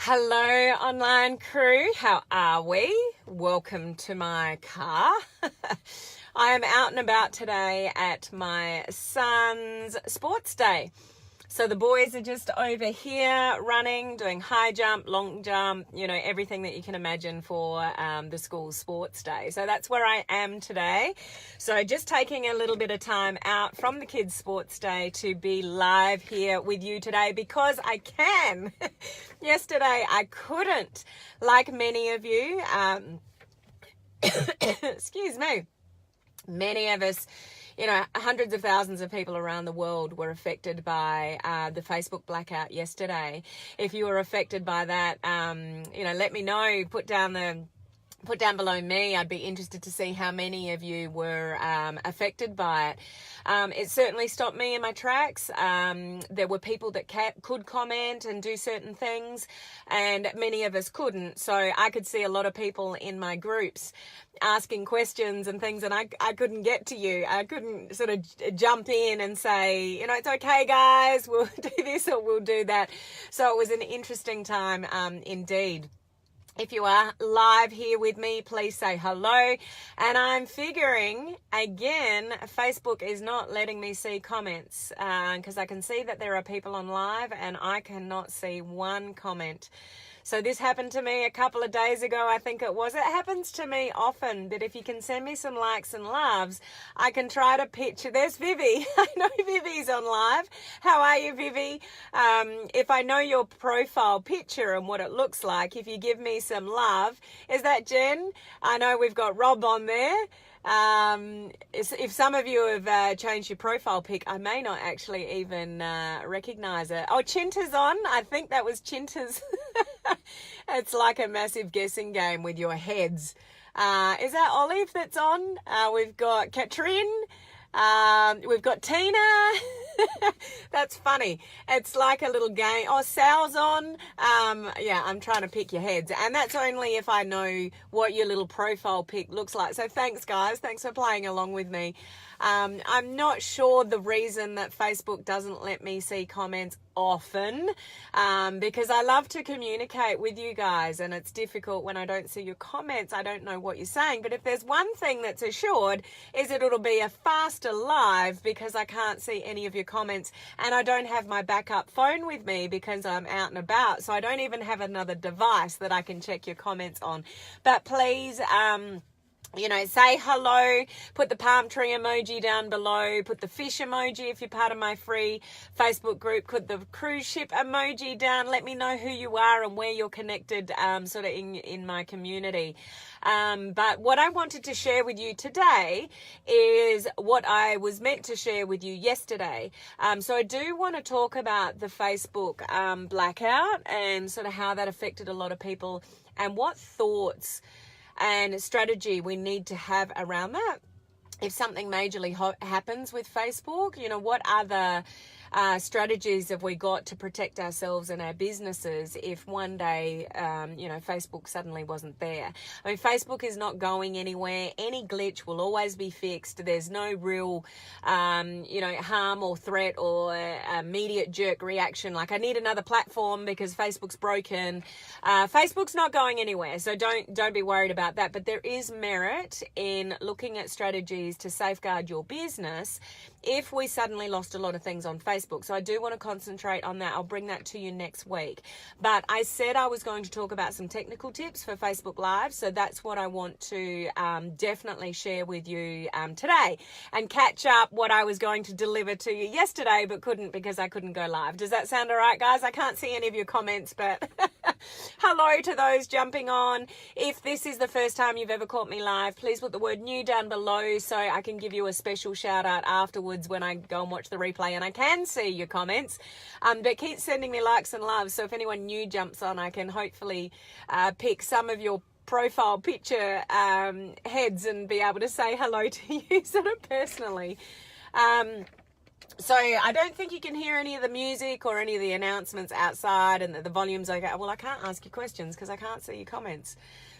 Hello, online crew. How are we? Welcome to my car. I am out and about today at my son's sports day. So the boys are just over here running, doing high jump, long jump, everything that you can imagine for the school sports day. So that's where I am today. So just taking a little bit of time out from the kids' sports day to be live here with you today because I can. Yesterday I couldn't, like many of you. Excuse me. Many of us, hundreds of thousands of people around the world were affected by the Facebook blackout yesterday. If you were affected by that, let me know. Put down below me. I'd be interested to see how many of you were affected by it. It certainly stopped me in my tracks. There were people that could comment and do certain things, and many of us couldn't. So I could see a lot of people in my groups asking questions and things, and I couldn't get to you. I couldn't sort of jump in and say, it's okay, guys, we'll do this or we'll do that. So it was an interesting time indeed. If you are live here with me, please say hello. And I'm figuring, again, Facebook is not letting me see comments because I can see that there are people on live and I cannot see one comment. So this happened to me a couple of days ago, I think it was. It happens to me often, but if you can send me some likes and loves, I can try to picture. There's Vivi. I know Vivi's on live. How are you, Vivi? If I know your profile picture and what it looks like, if you give me some love. Is that Jen? I know we've got Rob on there. If some of you have changed your profile pic, I may not actually even recognize it. Oh, Chinta's on. I think that was Chinta's. It's like a massive guessing game with your heads. Is that Olive that's on? We've got Katrin. We've got Tina. That's funny. It's like a little game. Oh, Sal's on. I'm trying to pick your heads. And that's only if I know what your little profile pic looks like. So thanks, guys. Thanks for playing along with me. I'm not sure the reason that Facebook doesn't let me see comments often, because I love to communicate with you guys, and it's difficult when I don't see your comments. I don't know what you're saying, but if there's one thing that's assured is that it'll be a faster live because I can't see any of your comments, and I don't have my backup phone with me because I'm out and about, so I don't even have another device that I can check your comments on. But please, say hello, put the palm tree emoji down below, put the fish emoji if you're part of my free Facebook group, put the cruise ship emoji down, let me know who you are and where you're connected sort of in my community. But what I wanted to share with you today is what I was meant to share with you yesterday. So I do want to talk about the Facebook blackout and sort of how that affected a lot of people and what thoughts and strategy we need to have around that. If something majorly happens with Facebook, what other strategies have we got to protect ourselves and our businesses if one day, Facebook suddenly wasn't there? I mean, Facebook is not going anywhere. Any glitch will always be fixed. There's no real, harm or threat or immediate jerk reaction. Like, I need another platform because Facebook's broken. Facebook's not going anywhere. So don't be worried about that. But there is merit in looking at strategies to safeguard your business if we suddenly lost a lot of things on Facebook. So I do want to concentrate on that. I'll bring that to you next week. But I said I was going to talk about some technical tips for Facebook Live. So that's what I want to definitely share with you today and catch up what I was going to deliver to you yesterday, but couldn't because I couldn't go live. Does that sound all right, guys? I can't see any of your comments, but hello to those jumping on. If this is the first time you've ever caught me live, please put the word new down below so I can give you a special shout out afterwards when I go and watch the replay and I can see your comments, but keep sending me likes and loves, so if anyone new jumps on, I can hopefully pick some of your profile picture heads and be able to say hello to you sort of personally. So I don't think you can hear any of the music or any of the announcements outside and the volume's okay. Well, I can't ask you questions because I can't see your comments.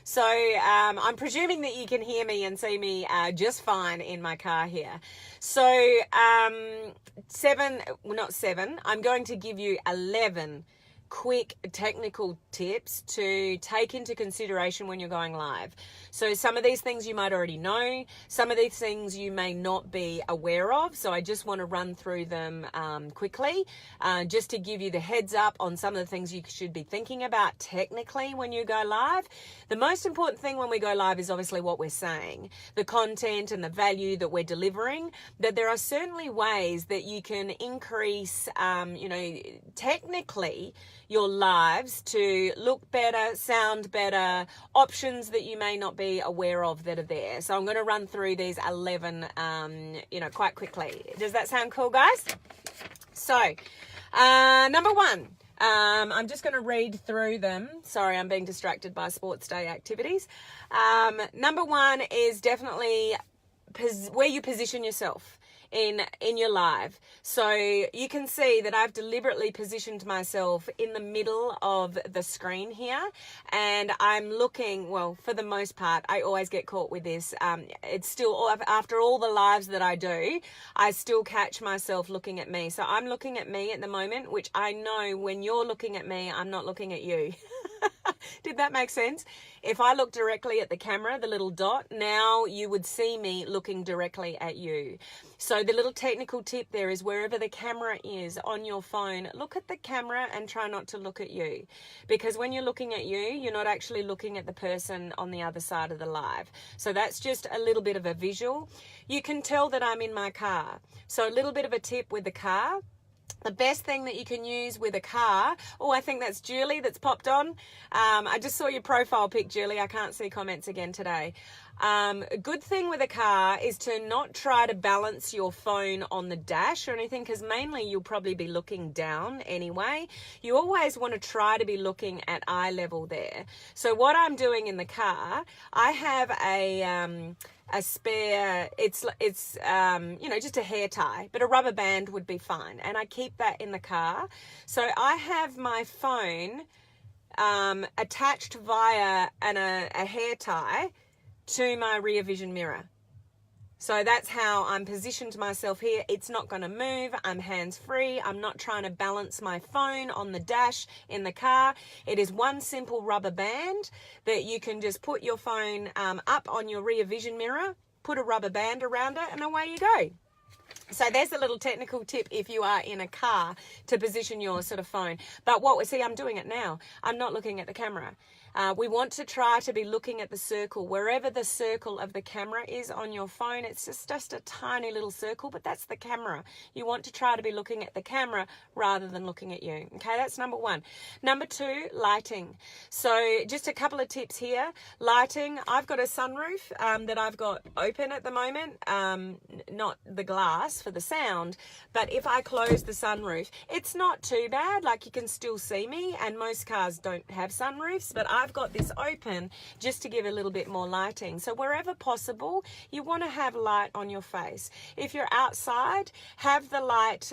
So I'm presuming that you can hear me and see me just fine in my car here. So I'm going to give you 11 quick technical tips to take into consideration when you're going live. So some of these things you might already know, some of these things you may not be aware of. So I just want to run through them quickly, just to give you the heads up on some of the things you should be thinking about technically when you go live. The most important thing when we go live is obviously what we're saying, the content and the value that we're delivering. That there are certainly ways that you can increase, technically your lives to look better, sound better, options that you may not be aware of that are there. So I'm going to run through these 11, quite quickly. Does that sound cool, guys? So, number one, I'm just going to read through them. Sorry, I'm being distracted by sports day activities. Number one is definitely where you position yourself in your live. So you can see that I've deliberately positioned myself in the middle of the screen here, and I'm looking, well, for the most part, I always get caught with this. It's still, after all the lives that I do, I still catch myself looking at me. So I'm looking at me at the moment, which I know when you're looking at me, I'm not looking at you. Did that make sense? If I look directly at the camera, the little dot, now you would see me looking directly at you. So the little technical tip there is wherever the camera is on your phone, look at the camera and try not to look at you. Because when you're looking at you, you're not actually looking at the person on the other side of the live. So that's just a little bit of a visual. You can tell that I'm in my car. So a little bit of a tip with the car. The best thing that you can use with a car, I think that's Julie that's popped on. I just saw your profile pic, Julie. I can't see comments again today. A good thing with a car is to not try to balance your phone on the dash or anything, because mainly you'll probably be looking down anyway. You always want to try to be looking at eye level there. So what I'm doing in the car, I have a spare, it's just a hair tie, but a rubber band would be fine. And I keep that in the car. So I have my phone attached via a hair tie to my rear vision mirror. So that's how I'm positioned myself here. It's not going to move. I'm hands-free. I'm not trying to balance my phone on the dash in the car. It is one simple rubber band that you can just put your phone up on your rear vision mirror, put a rubber band around it, and away you go. So there's a little technical tip if you are in a car to position your sort of phone. But I'm doing it now. I'm not looking at the camera. We want to try to be looking at the circle. Wherever the circle of the camera is on your phone, it's just a tiny little circle, but that's the camera. You want to try to be looking at the camera rather than looking at you. Okay, that's number one. Number two, lighting. So just a couple of tips here. Lighting, I've got a sunroof that I've got open at the moment, not the glass for the sound, but if I close the sunroof, it's not too bad. Like, you can still see me, and most cars don't have sunroofs, but I've got this open just to give a little bit more lighting. So wherever possible, you want to have light on your face. If you're outside, have the light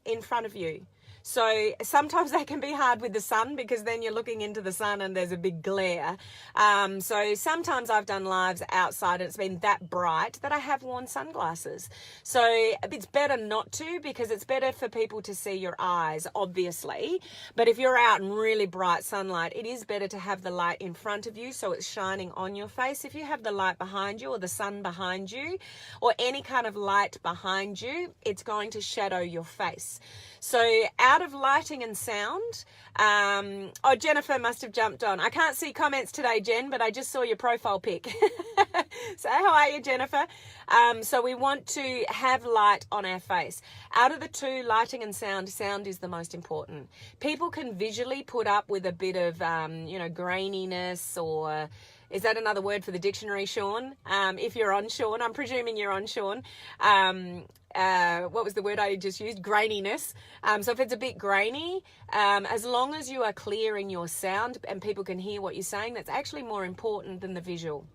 in front of you. So sometimes that can be hard with the sun, because then you're looking into the sun and there's a big glare. So sometimes I've done lives outside and it's been that bright that I have worn sunglasses. So it's better not to, because it's better for people to see your eyes, obviously. But if you're out in really bright sunlight, it is better to have the light in front of you so it's shining on your face. If you have the light behind you or the sun behind you or any kind of light behind you, it's going to shadow your face. So out of lighting and sound, Jennifer must have jumped on. I can't see comments today, Jen, but I just saw your profile pic. So how are you, Jennifer? So we want to have light on our face. Out of the two, lighting and sound is the most important. People can visually put up with a bit of, graininess, or is that another word for the dictionary, Sean? If you're on, Sean, I'm presuming you're on, Sean. What was the word I just used? Graininess. So if it's a bit grainy, as long as you are clear in your sound and people can hear what you're saying, that's actually more important than the visual.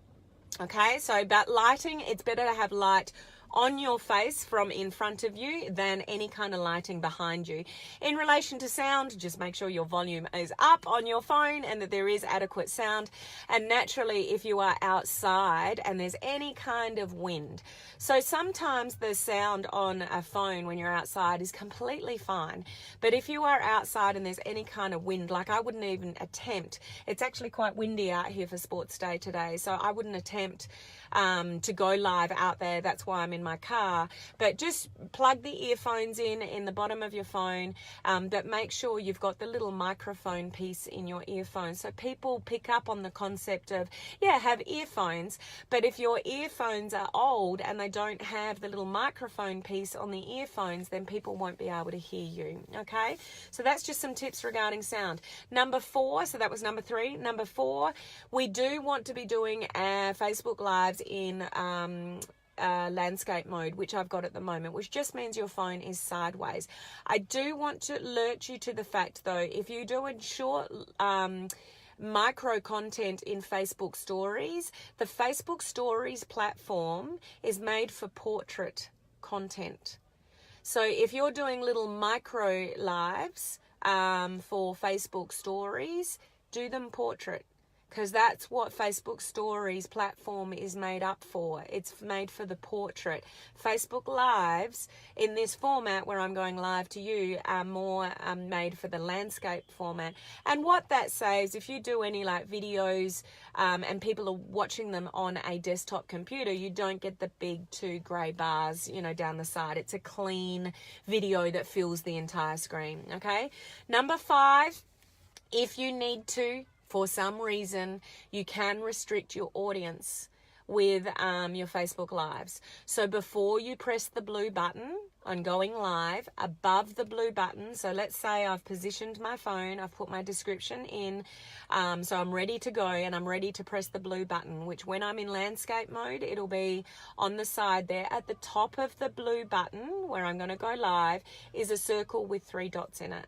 Okay, so about lighting, it's better to have light on your face from in front of you than any kind of lighting behind you. In relation to sound, just make sure your volume is up on your phone and that there is adequate sound. And naturally, if you are outside and there's any kind of wind, so sometimes the sound on a phone when you're outside is completely fine, but if you are outside and there's any kind of wind, like I wouldn't even attempt, it's actually quite windy out here for Sports Day today, so I wouldn't attempt to go live out there. That's why I'm in my car. But just plug the earphones in the bottom of your phone, but make sure you've got the little microphone piece in your earphone, so people pick up on the concept of, yeah, have earphones, but if your earphones are old and they don't have the little microphone piece on the earphones, then people won't be able to hear you. Okay, so that's just some tips regarding sound. Number 4, so that was number 3. Number 4, we do want to be doing Facebook Lives in landscape mode, which I've got at the moment, which just means your phone is sideways. I do want to alert you to the fact, though, if you do a short micro content in Facebook Stories, the Facebook Stories platform is made for portrait content. So if you're doing little micro lives for Facebook Stories, do them portrait, because that's what Facebook Stories platform is made up for. It's made for the portrait. Facebook Lives in this format where I'm going live to you are more made for the landscape format. And what that saves, if you do any like videos and people are watching them on a desktop computer, you don't get the big 2 grey bars, you know, down the side. It's a clean video that fills the entire screen. Okay. Number 5, if you need to, for some reason, you can restrict your audience with your Facebook Lives. So before you press the blue button on going live, above the blue button, so let's say I've positioned my phone, I've put my description in, so I'm ready to go and I'm ready to press the blue button, which when I'm in landscape mode, it'll be on the side there. At the top of the blue button where I'm going to go live is a circle with 3 dots in it.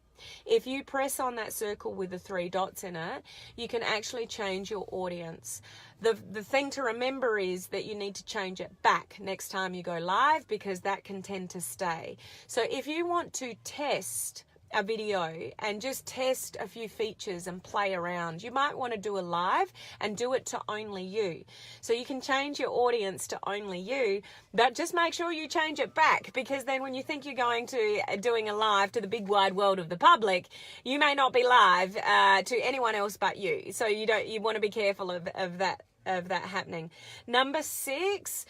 If you press on that circle with the 3 dots in it, you can actually change your audience. The thing to remember is that you need to change it back next time you go live, because that can tend to stay. So if you want to test a video and just test a few features and play around, you might want to do a live and do it to only you. So you can change your audience to only you, but just make sure you change it back, because then when you think you're going to doing a live to the big wide world of the public, you may not be live to anyone else but you. So you want to be careful of that happening. Number 6,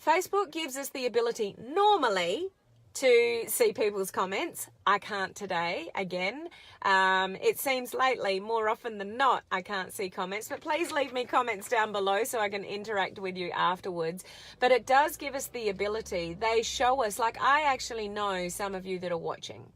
Facebook gives us the ability normally to see people's comments. I can't today, again. It seems lately, more often than not, I can't see comments, but please leave me comments down below so I can interact with you afterwards. But it does give us the ability. They show us, like I actually know some of you that are watching.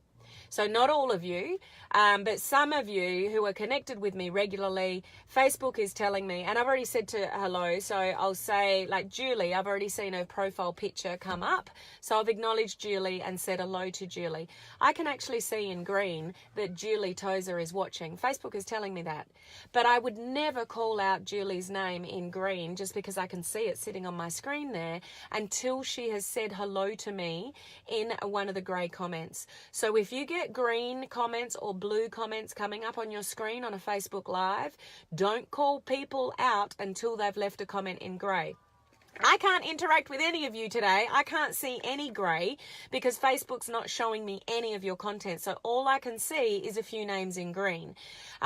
So not all of you, but some of you who are connected with me regularly, Facebook is telling me, and I've already said to hello, so I'll say, like Julie, I've already seen her profile picture come up, so I've acknowledged Julie and said hello to Julie. I can actually see in green that Julie Tozer is watching. Facebook is telling me that. But I would never call out Julie's name in green just because I can see it sitting on my screen there until she has said hello to me in one of the grey comments. So if you get green comments or blue comments coming up on your screen on a Facebook Live, don't call people out until they've left a comment in grey. I can't interact with any of you today. I can't see any grey because Facebook's not showing me any of your content. So all I can see is a few names in green.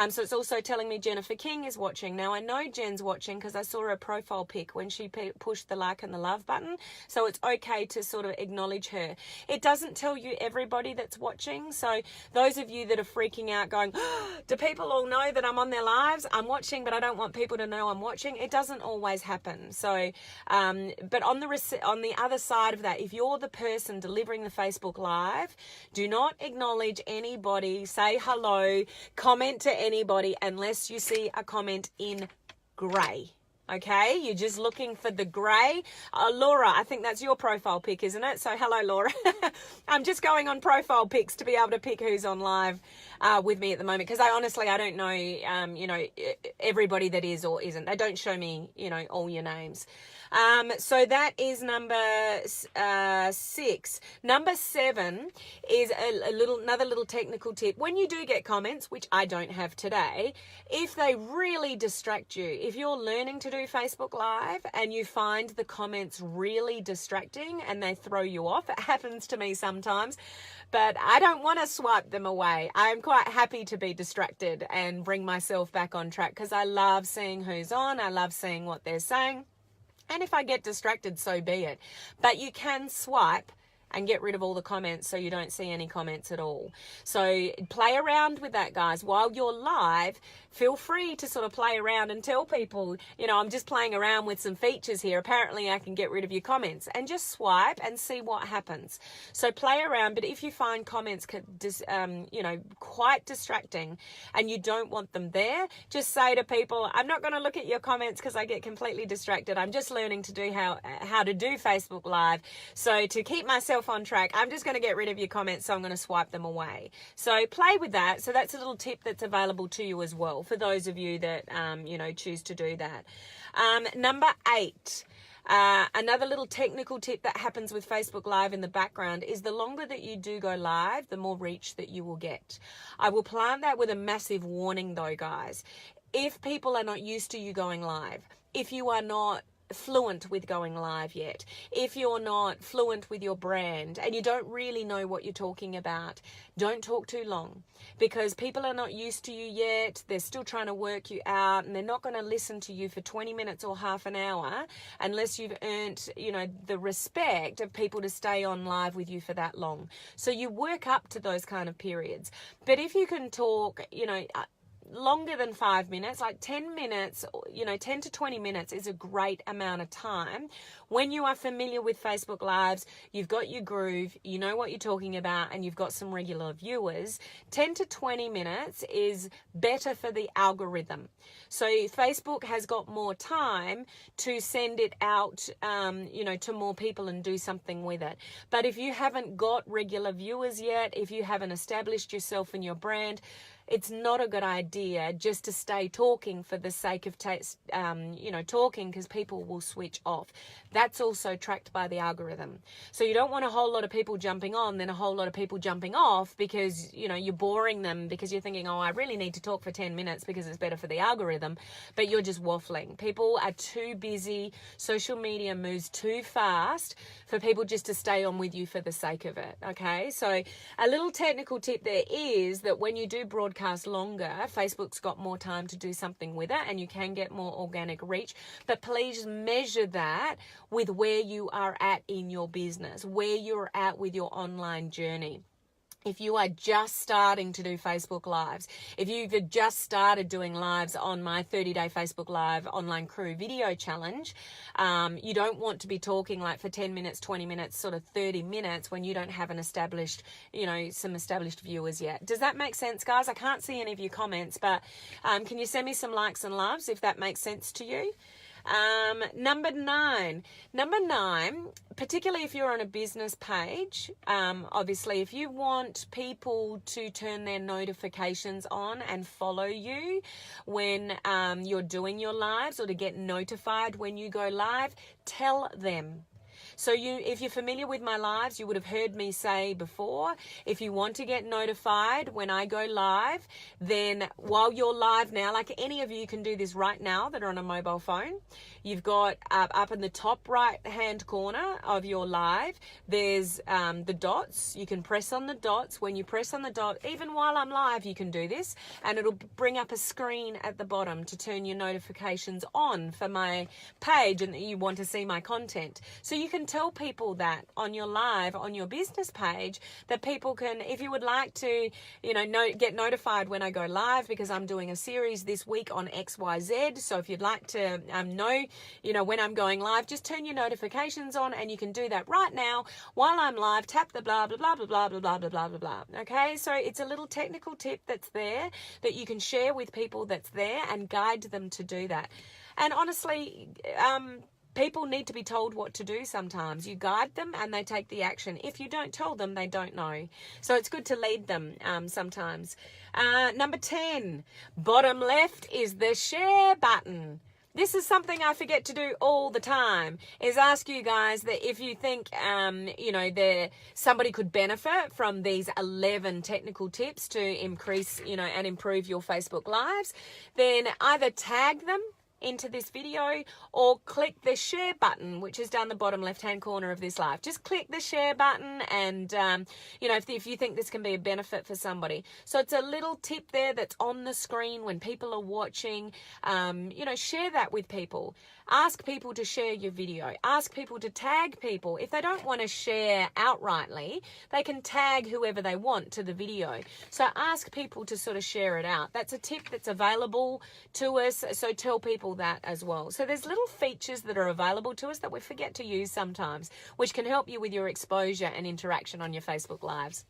So it's also telling me Jennifer King is watching. Now I know Jen's watching because I saw her profile pic when she pushed the like and the love button. So it's okay to sort of acknowledge her. It doesn't tell you everybody that's watching. So those of you that are freaking out going, oh, do people all know that I'm on their lives? I'm watching, but I don't want people to know I'm watching. It doesn't always happen. So, but on the other side of that, if you're the person delivering the Facebook Live, do not acknowledge anybody, say hello, comment to anybody unless you see a comment in grey. Okay, you're just looking for the grey. Laura, I think that's your profile pic, isn't it? So hello, Laura. I'm just going on profile pics to be able to pick who's on live with me at the moment, because I don't know, everybody that is or isn't. They don't show me, all your names. So that is number 6. Number 7 is another little technical tip. When you do get comments, which I don't have today, if they really distract you, if you're learning to do Facebook Live and you find the comments really distracting and they throw you off, it happens to me sometimes, but I don't want to swipe them away. I'm quite happy to be distracted and bring myself back on track, because I love seeing who's on. I love seeing what they're saying. And if I get distracted, so be it. But you can swipe and get rid of all the comments so you don't see any comments at all. So play around with that, guys. While you're live, feel free to sort of play around and tell people, I'm just playing around with some features here. Apparently I can get rid of your comments, and just swipe and see what happens. So play around, but if you find comments, quite distracting and you don't want them there, just say to people, I'm not going to look at your comments because I get completely distracted. I'm just learning to do how to do Facebook Live. So to keep myself on track, I'm just going to get rid of your comments, so I'm going to swipe them away. So play with that. So that's a little tip that's available to you as well, for those of you that choose to do that. Number 8, another little technical tip that happens with Facebook Live in the background is the longer that you do go live, the more reach that you will get. I will plant that with a massive warning though, guys. If people are not used to you going live, if you are not fluent with going live yet, if you're not fluent with your brand and you don't really know what you're talking about, don't talk too long, because people are not used to you yet. They're still trying to work you out, and they're not going to listen to you for 20 minutes or half an hour unless you've earned, the respect of people to stay on live with you for that long. So you work up to those kind of periods. But if you can talk, longer than 5 minutes, like 10 minutes, 10 to 20 minutes is a great amount of time. When you are familiar with Facebook Lives, you've got your groove, you know what you're talking about, and you've got some regular viewers, 10 to 20 minutes is better for the algorithm. So Facebook has got more time to send it out, to more people and do something with it. But if you haven't got regular viewers yet, if you haven't established yourself and your brand, it's not a good idea just to stay talking for the sake of talking, because people will switch off. That's also tracked by the algorithm. So you don't want a whole lot of people jumping on, then a whole lot of people jumping off, because, you're boring them because you're thinking, I really need to talk for 10 minutes because it's better for the algorithm, but you're just waffling. People are too busy. Social media moves too fast for people just to stay on with you for the sake of it. Okay. So a little technical tip there is that when you do broadcast longer, Facebook's got more time to do something with it, and you can get more organic reach. But please measure that with where you are at in your business, where you're at with your online journey. If you are just starting to do Facebook Lives, if you've just started doing lives on my 30-day Facebook Live online crew video challenge, you don't want to be talking like for 10 minutes, 20 minutes, sort of 30 minutes when you don't have an established, some established viewers yet. Does that make sense, guys? I can't see any of your comments, but can you send me some likes and loves if that makes sense to you? Number 9, particularly if you're on a business page, obviously if you want people to turn their notifications on and follow you when you're doing your lives, or to get notified when you go live, tell them. So if you're familiar with my lives, you would have heard me say before, if you want to get notified when I go live, then while you're live now, like any of you can do this right now that are on a mobile phone, you've got up in the top right hand corner of your live, there's the dots. You can press on the dots. When you press on the dot, even while I'm live, you can do this, and it'll bring up a screen at the bottom to turn your notifications on for my page and that you want to see my content. So you can tell people that on your live, on your business page, that people can, if you would like to, get notified when I go live, because I'm doing a series this week on XYZ. So if you'd like to know, when I'm going live, just turn your notifications on, and you can do that right now while I'm live. Tap the blah, blah, blah, blah, blah, blah, blah, blah, blah, blah. Okay. So it's a little technical tip that's there that you can share with people that's there and guide them to do that. And honestly, people need to be told what to do sometimes. You guide them and they take the action. If you don't tell them, they don't know. So it's good to lead them sometimes. Number 10, bottom left is the share button. This is something I forget to do all the time, is ask you guys that if you think, somebody could benefit from these 11 technical tips to increase, and improve your Facebook Lives, then either tag them into this video or click the share button, which is down the bottom left hand corner of this live. Just click the share button and if you think this can be a benefit for somebody. So it's a little tip there that's on the screen when people are watching. Share that with people. Ask people to share your video. Ask people to tag people. If they don't want to share outrightly, they can tag whoever they want to the video. So ask people to sort of share it out. That's a tip that's available to us. So tell people that as well. So there's little features that are available to us that we forget to use sometimes, which can help you with your exposure and interaction on your Facebook Lives.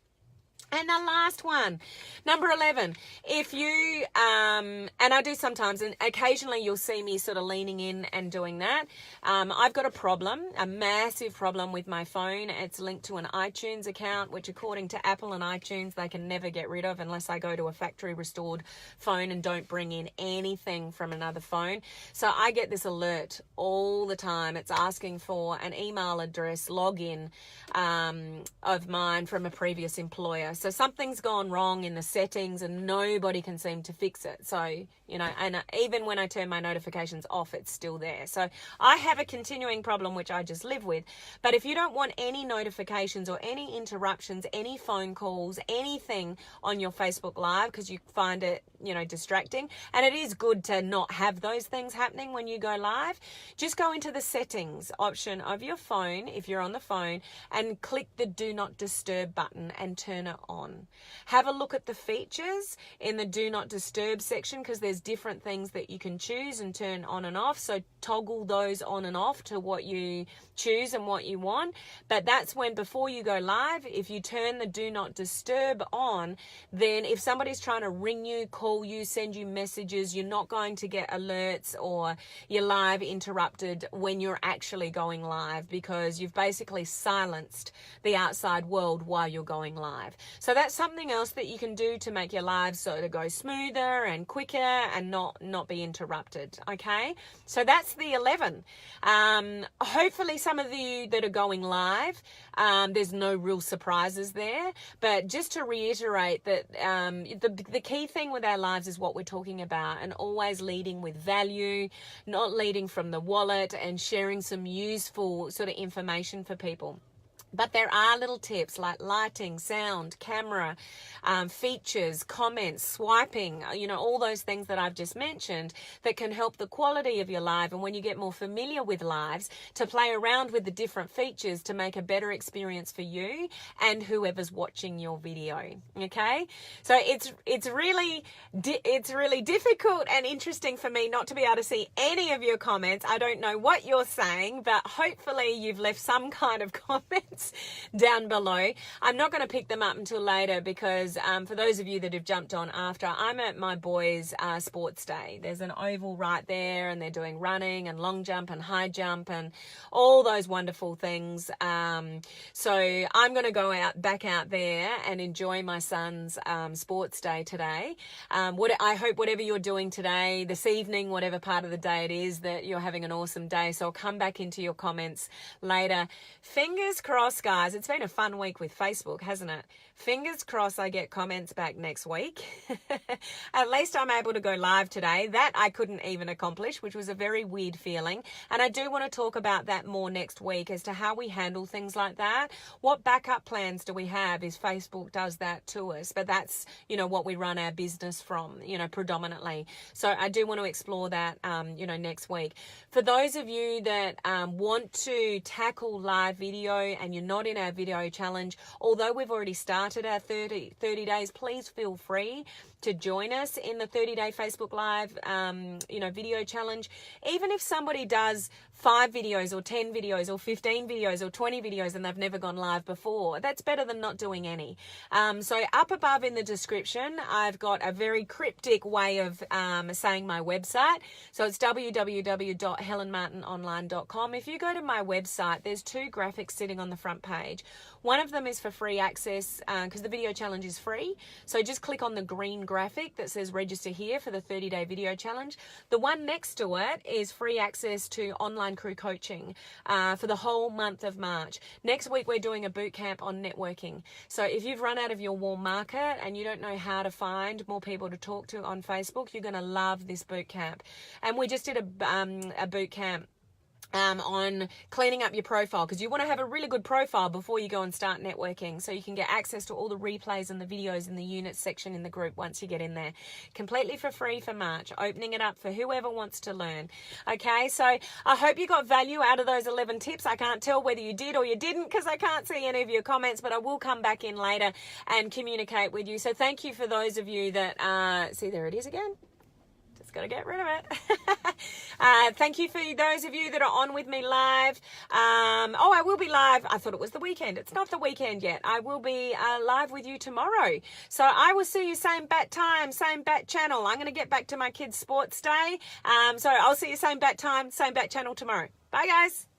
And the last one, number 11, if you, and I do sometimes, and occasionally you'll see me sort of leaning in and doing that. I've got a massive problem with my phone. It's linked to an iTunes account, which according to Apple and iTunes, they can never get rid of unless I go to a factory restored phone and don't bring in anything from another phone. So I get this alert all the time. It's asking for an email address login of mine from a previous employer. So something's gone wrong in the settings and nobody can seem to fix it. So, and even when I turn my notifications off, it's still there. So I have a continuing problem, which I just live with. But if you don't want any notifications or any interruptions, any phone calls, anything on your Facebook Live, because you find it, distracting, and it is good to not have those things happening when you go live, just go into the settings option of your phone, if you're on the phone, and click the do not disturb button and turn it on. Have a look at the features in the do not disturb section, because there's different things that you can choose and turn on and off. So toggle those on and off to what you choose and what you want. But that's when, before you go live, if you turn the do not disturb on, then if somebody's trying to ring you, call you, send you messages, you're not going to get alerts or your live interrupted when you're actually going live, because you've basically silenced the outside world while you're going live. So that's something else that you can do to make your lives sort of go smoother and quicker and not be interrupted. Okay, so that's the 11. Hopefully some of you that are going live, there's no real surprises there, but just to reiterate that the key thing with our lives is what we're talking about, and always leading with value, not leading from the wallet, and sharing some useful sort of information for people. But there are little tips like lighting, sound, camera, features, comments, swiping, all those things that I've just mentioned that can help the quality of your live. And when you get more familiar with lives, to play around with the different features to make a better experience for you and whoever's watching your video. Okay, so it's really difficult and interesting for me not to be able to see any of your comments. I don't know what you're saying, but hopefully you've left some kind of comments down below. I'm not going to pick them up until later, because for those of you that have jumped on after, I'm at my boys' sports day. There's an oval right there, and they're doing running and long jump and high jump and all those wonderful things. So I'm going to go back out there and enjoy my son's sports day today. I hope whatever you're doing today, this evening, whatever part of the day it is, that you're having an awesome day. So I'll come back into your comments later. Fingers crossed, guys. It's been a fun week with Facebook, hasn't it? Fingers crossed I get comments back next week. At least I'm able to go live today. That I couldn't even accomplish, which was a very weird feeling. And I do want to talk about that more next week as to how we handle things like that. What backup plans do we have if Facebook does that to us? But that's, what we run our business from, predominantly. So I do want to explore that, next week. For those of you that want to tackle live video and you're not in our video challenge, although we've already started our 30 days, please feel free to join us in the 30-day Facebook Live, video challenge. Even if somebody does 5 videos or 10 videos or 15 videos or 20 videos and they've never gone live before, that's better than not doing any. So up above in the description, I've got a very cryptic way of saying my website. So it's www.helenmartinonline.com. If you go to my website, there's 2 graphics sitting on the front page. One of them is for free access because the video challenge is free. So just click on the green graphic that says register here for the 30-day video challenge. The one next to it is free access to online crew coaching for the whole month of March. Next week, we're doing a boot camp on networking. So if you've run out of your warm market and you don't know how to find more people to talk to on Facebook, you're going to love this boot camp. And we just did a boot camp on cleaning up your profile, because you want to have a really good profile before you go and start networking, so you can get access to all the replays and the videos in the units section in the group once you get in there, completely for free for March, opening it up for whoever wants to learn. Okay, so I hope you got value out of those 11 tips. I can't tell whether you did or you didn't because I can't see any of your comments, but I will come back in later and communicate with you. So thank you for those of you that see, there it is again. Got to get rid of it. Thank you for those of you that are on with me live. I will be live. I thought it was the weekend. It's not the weekend yet. I will be live with you tomorrow. So I will see you same bat time, same bat channel. I'm going to get back to my kids' sports day. So I'll see you same bat time, same bat channel tomorrow. Bye, guys.